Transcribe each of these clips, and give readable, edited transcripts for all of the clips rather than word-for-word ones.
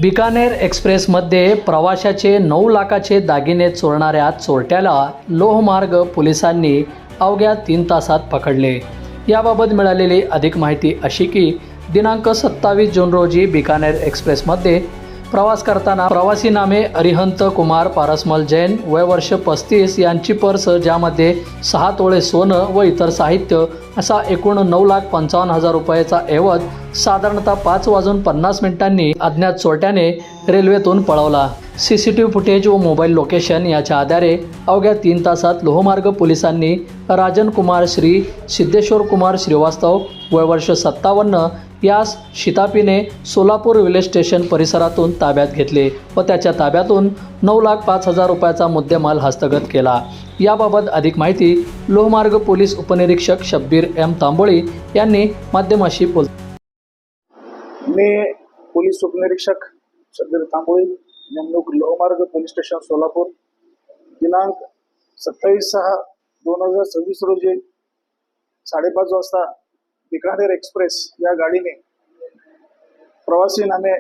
बिकानेर एक्सप्रेसमध्ये प्रवाशाचे 9 लाखाचे दागिने चोरणाऱ्या चोरट्याला लोहमार्ग पोलिसांनी अवघ्या 3 तासात पकडले। याबाबत मिळालेली अधिक माहिती अशी की दिनांक 27 जून रोजी बिकानेर एक्सप्रेसमध्ये प्रवास करताना प्रवासी नामे अरिहंत कुमार पारसमल जैन वय वर्ष 35 यांची पर्स ज्यामध्ये 6 तोळे सोनं व इतर साहित्य असा एकूण 9,55,000 रुपयाचा ऐवज साधारणतः 5:50 अज्ञात चोरट्याने रेल्वेतून पळवला। सीसीटीव्ही फुटेज व मोबाईल लोकेशन याच्या आधारे अवघ्या 3 तासात लोहमार्ग पोलिसांनी राजन कुमार श्री सिद्धेश्वर कुमार श्रीवास्तव वय वर्ष 57 यास शितापीने सोलापूर रेल्वे स्टेशन परिसरातून ताब्यात घेतले व त्याच्या ताब्यातून 9,05,000 रुपयाचा मुद्देमाल हस्तगत केला। याबाबत अधिक माहिती लोहमार्ग पोलीस उपनिरीक्षक शब्बीर एम तांबोळी यांनी माध्यमाशी मी पोलीस उपनिरीक्षक शब्बीर तांबोळी नेमणूक लोहमार्ग पोलीस स्टेशन सोलापूर दिनांक 27/6/2026 रोजी 5:30 वाजता बिकानेर एक्सप्रेस या गाडीने प्रवासी नामे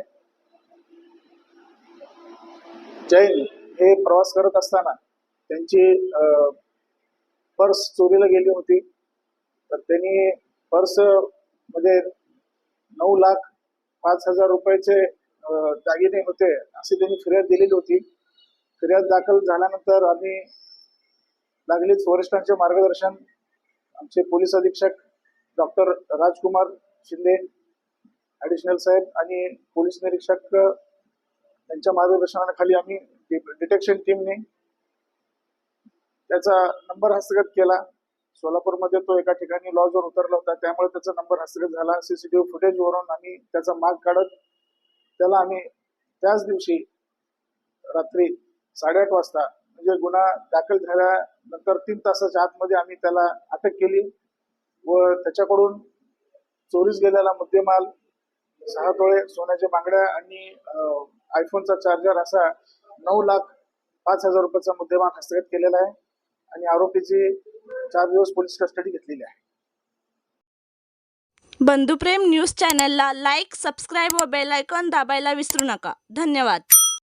जैन हे प्रवास करत असताना त्यांची पर्स चोरीला गेली होती। तर त्यांनी पर्स मध्ये 9,05,000 रुपयाचे दागिने होते अशी त्यांनी फिर्याद दिलेली होती। फिर्याद दाखल झाल्यानंतर आम्ही लागलीच वरिष्ठांचे मार्गदर्शन आमचे पोलीस अधीक्षक डॉक्टर राजकुमार शिंदे ॲडिशनल साहेब आणि पोलीस निरीक्षक यांच्या मार्गदर्शनाखाली आम्ही डिटेक्शन टीमने त्याचा नंबर हस्तगत केला। सोलापूरमध्ये तो एका ठिकाणी लॉजवर उतरला होता, त्यामुळे त्याचा नंबर हस्तगत झाला। सीसीटीव्ही फुटेजवरून आम्ही त्याचा माग काढत त्याला आम्ही त्याच दिवशी रात्री 8:30 वाजता म्हणजे गुन्हा दाखल झाल्यानंतर 3 तासाच्या आतमध्ये आम्ही त्याला अटक केली व त्याच्याकडून चोरीस गेलेला मुद्देमाल 6 तोळे सोन्याच्या बांगड्या आणि आयफोनचा चार्जर असा 9,05,000 रुपयाचा मुद्देमाल हस्तगत केलेला आहे आणि आरोपीची 4 दिवस पोलीस कस्टडी घेतलेली आहे। बंधुप्रेम न्यूज चॅनलला लाईक, सबस्क्राईब व बेल आयकॉन दाबायला विसरू नका। धन्यवाद।